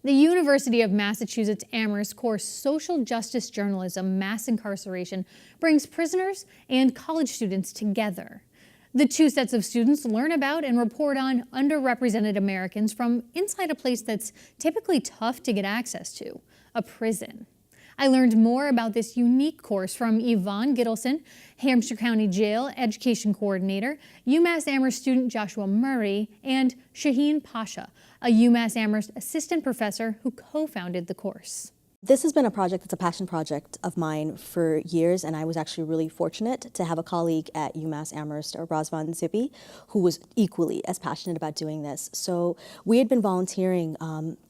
The University of Massachusetts Amherst course Social Justice Journalism, Mass Incarceration brings prisoners and college students together. The two sets of students learn about and report on underrepresented Americans from inside a place that's typically tough to get access to, a prison. I learned more about this unique course from Yvonne Gittelson, Hampshire County Jail Education Coordinator, UMass Amherst student Joshua Murray, and Shaheen Pasha, a UMass Amherst Assistant professor who co-founded the course. This has been a project that's a passion project of mine for years, and I was actually really fortunate to have a colleague at UMass Amherst, Razvan Zippy, who was equally as passionate about doing this. So we had been volunteering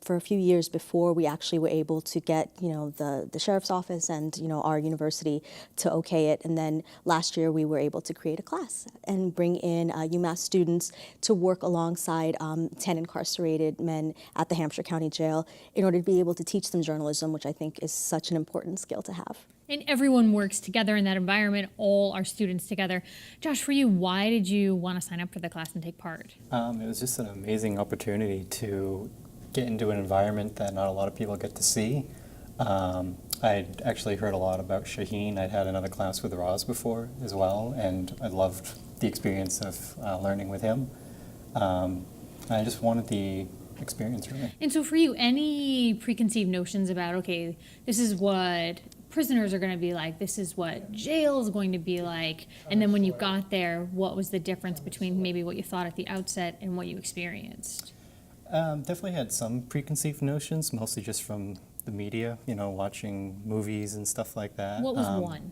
for a few years before we actually were able to get, the sheriff's office and, our university to okay it. And then last year we were able to create a class and bring in UMass students to work alongside 10 incarcerated men at the Hampshire County Jail in order to be able to teach them journalism, which I think is such an important skill to have. And everyone works together in that environment, all our students together. Josh, for you, why did you want to sign up for the class and take part? It was just an amazing opportunity to get into an environment that not a lot of people get to see. I'd actually heard a lot about Shaheen. I'd had another class with Roz before as well, and I loved the experience of learning with him. I just wanted the experience, really. And so for you, any preconceived notions about, okay, this is what prisoners are going to be like, this is what jail is going to be like, and then when you got there, what was the difference between maybe what you thought at the outset and what you experienced? Definitely had some preconceived notions, mostly just from the media, watching movies and stuff like that. What was one?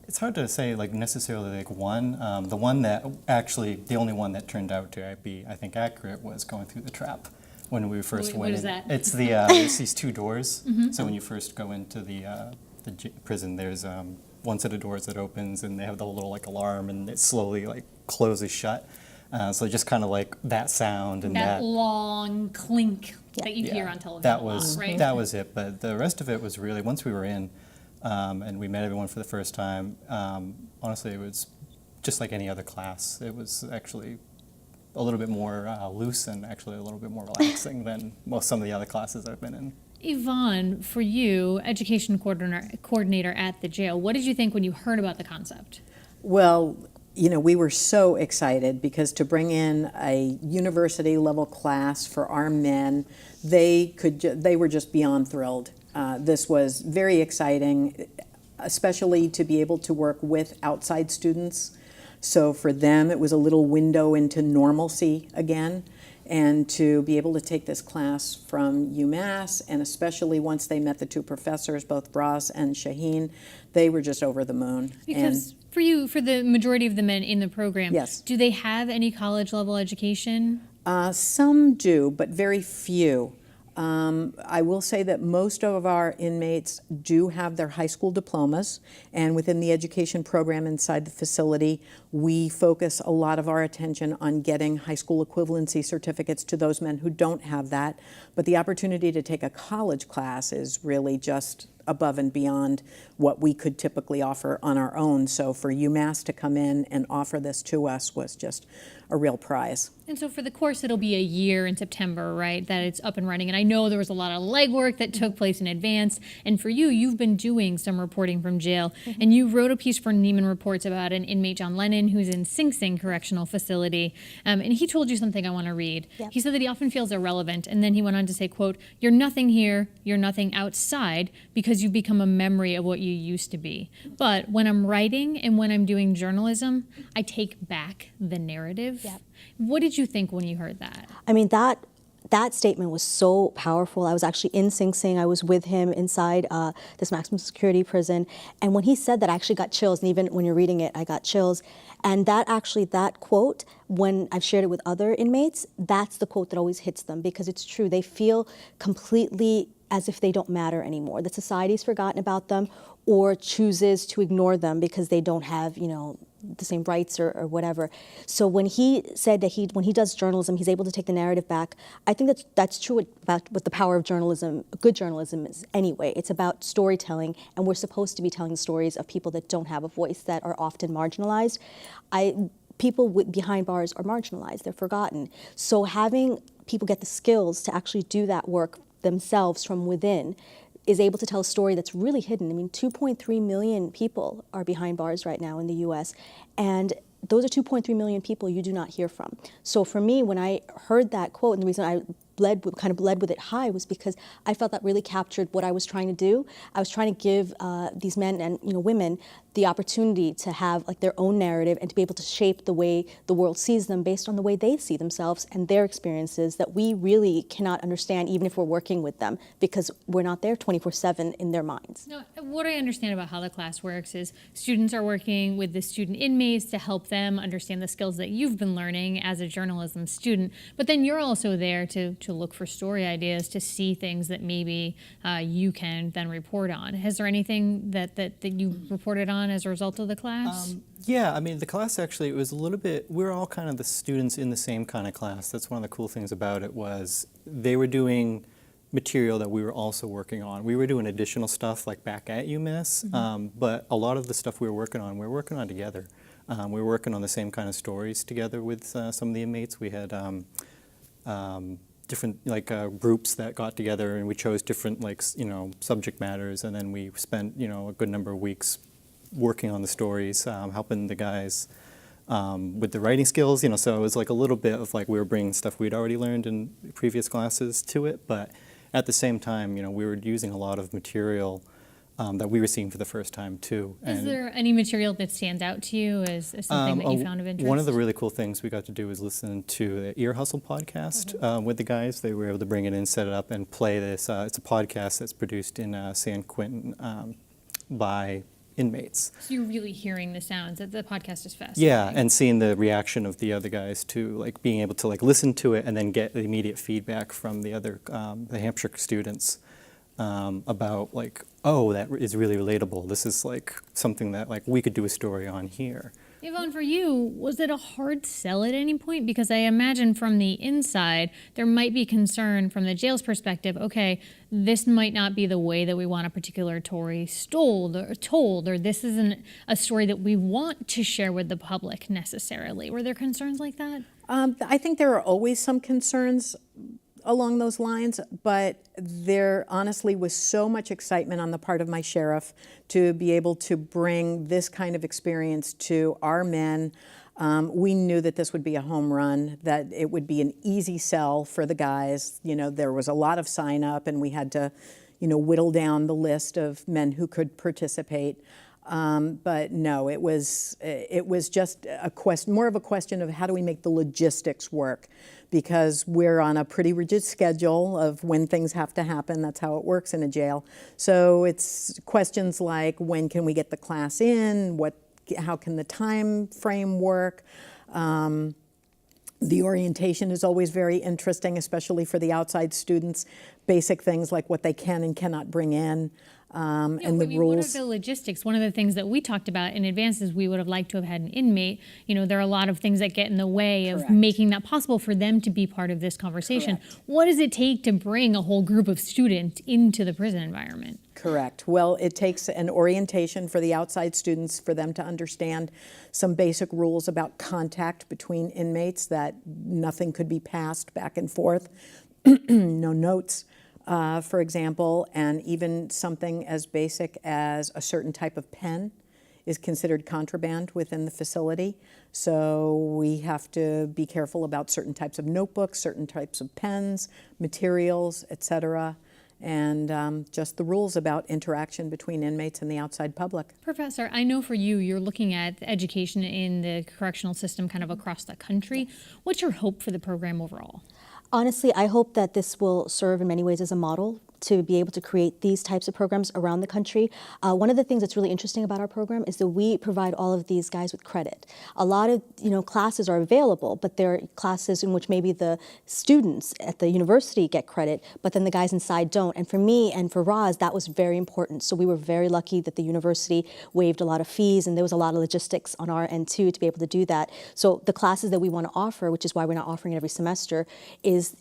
It's hard to say necessarily one. The only one that turned out to be, I think, accurate was going through the trap when we first went in. What is that? It's it's these two doors. Mm-hmm. So when you first go into the prison, there's one set of doors that opens, and they have the little alarm, and it slowly closes shut. So just kind of that sound and that long clink that you hear on television. That was it. But the rest of it was really, once we were in, and we met everyone for the first time, honestly, it was just like any other class. It was actually a little bit more loose and actually a little bit more relaxing than some of the other classes I've been in. Yvonne, for you, education coordinator at the jail, what did you think when you heard about the concept? Well, we were so excited because to bring in a university level class for our men, they were just beyond thrilled. This was very exciting, especially to be able to work with outside students. So for them, it was a little window into normalcy again, and to be able to take this class from UMass, and especially once they met the two professors, both Braz and Shaheen, they were just over the moon. Because for you, for the majority of the men in the program, yes. Do they have any college level education? Some do, but very few. I will say that most of our inmates do have their high school diplomas, and within the education program inside the facility, we focus a lot of our attention on getting high school equivalency certificates to those men who don't have that. But the opportunity to take a college class is really just above and beyond what we could typically offer on our own. So for UMass to come in and offer this to us was just a real prize. And so for the course, it'll be a year in September, right, that it's up and running. And I know there was a lot of legwork that took place in advance. And for you, you've been doing some reporting from jail. Mm-hmm. And you wrote a piece for Neiman Reports about an inmate, John Lennon, who's in Sing Sing Correctional Facility. And he told you something I want to read. Yep. He said that he often feels irrelevant. And then he went on to say, quote, "You're nothing here, you're nothing outside, because you've become a memory of what you used to be. But when I'm writing and when I'm doing journalism, I take back the narrative." Yep. What did you think when you heard that? I mean, that statement was so powerful. I was actually in Sing Sing. I was with him inside this maximum security prison. And when he said that, I actually got chills. And even when you're reading it, I got chills. And that quote, when I've shared it with other inmates, that's the quote that always hits them, because it's true. They feel completely as if they don't matter anymore, that society's forgotten about them or chooses to ignore them because they don't have, the same rights or whatever. So when he said that when he does journalism, he's able to take the narrative back, I think that's true about what the power of journalism, good journalism is anyway. It's about storytelling, and we're supposed to be telling stories of people that don't have a voice, that are often marginalized. people behind bars are marginalized, they're forgotten. So having people get the skills to actually do that work themselves from within is able to tell a story that's really hidden. I mean, 2.3 million people are behind bars right now in the US, and those are 2.3 million people you do not hear from. So for me, when I heard that quote, and the reason I led with it high was because I felt that really captured what I was trying to do. I was trying to give these men and women the opportunity to have like their own narrative and to be able to shape the way the world sees them based on the way they see themselves and their experiences that we really cannot understand even if we're working with them because we're not there 24/7 in their minds. Now, what I understand about how the class works is students are working with the student inmates to help them understand the skills that you've been learning as a journalism student, but then you're also there to look for story ideas, to see things that maybe you can then report on. Is there anything that you reported on as a result of the class? Yeah, I mean, the class actually, it was a little bit, we're all kind of the students in the same kind of class. That's one of the cool things about it was they were doing material that we were also working on. We were doing additional stuff like back at UMass, but a lot of the stuff we were working on together. We were working on the same kind of stories together with some of the inmates. We had different groups that got together and we chose different subject matters, and then we spent a good number of weeks working on the stories, helping the guys with the writing skills. So it was like a little bit of like we were bringing stuff we'd already learned in previous classes to it, but at the same time, we were using a lot of material that we were seeing for the first time too. Is there any material that stands out to you as something that you found of interest? One of the really cool things we got to do was listen to the Ear Hustle podcast with the guys. They were able to bring it in, set it up, and play this. It's a podcast that's produced in San Quentin by inmates. So you're really hearing the sounds. The podcast is fascinating. Yeah, and seeing the reaction of the other guys to being able to listen to it and then get the immediate feedback from the other the Hampshire students about oh, that is really relatable. This is something that we could do a story on here. Yvonne, for you, was it a hard sell at any point? Because I imagine from the inside, there might be concern from the jail's perspective, okay, this might not be the way that we want a particular story told, or this isn't a story that we want to share with the public necessarily. Were there concerns like that? I think there are always some concerns along those lines, but there honestly was so much excitement on the part of my sheriff to be able to bring this kind of experience to our men. We knew that this would be a home run, that it would be an easy sell for the guys. There was a lot of sign up and we had to, whittle down the list of men who could participate. But no, it was just more of a question of how do we make the logistics work, because we're on a pretty rigid schedule of when things have to happen. That's how it works in a jail. So it's questions like, when can we get the class in? How can the time frame work? The orientation is always very interesting, especially for the outside students. Basic things like what they can and cannot bring in. And the rules. What are the logistics? One of the things that we talked about in advance is we would have liked to have had an inmate. There are a lot of things that get in the way of making that possible for them to be part of this conversation. Correct. What does it take to bring a whole group of students into the prison environment? Correct. Well, it takes an orientation for the outside students for them to understand some basic rules about contact between inmates, that nothing could be passed back and forth, no notes. For example, and even something as basic as a certain type of pen is considered contraband within the facility. So we have to be careful about certain types of notebooks, certain types of pens, materials, etc., and just the rules about interaction between inmates and the outside public. Professor, I know for you, you're looking at education in the correctional system kind of across the country. What's your hope for the program overall? Honestly, I hope that this will serve in many ways as a model to be able to create these types of programs around the country. One of the things that's really interesting about our program is that we provide all of these guys with credit. A lot of classes are available, but there are classes in which maybe the students at the university get credit, but then the guys inside don't. And for me and for Roz, that was very important. So we were very lucky that the university waived a lot of fees, and there was a lot of logistics on our end too to be able to do that. So the classes that we want to offer, which is why we're not offering it every semester, is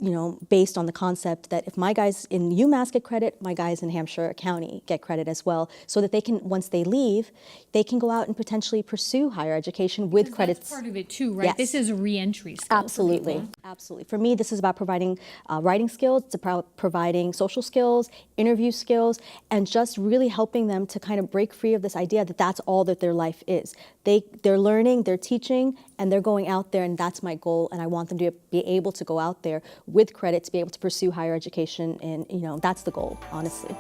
based on the concept that if my guys in UMass get credit, my guys in Hampshire County get credit as well, so that they can, once they leave, they can go out and potentially pursue higher education with credits. That's part of it too, right? Yes. This is re-entry skills. Absolutely, absolutely. For me, this is about providing writing skills, it's about providing social skills, interview skills, and just really helping them to kind of break free of this idea that that's all that their life is. They're learning, they're teaching, and they're going out there, and that's my goal. And I want them to be able to go out there with credit to be able to pursue higher education, and that's the goal, honestly.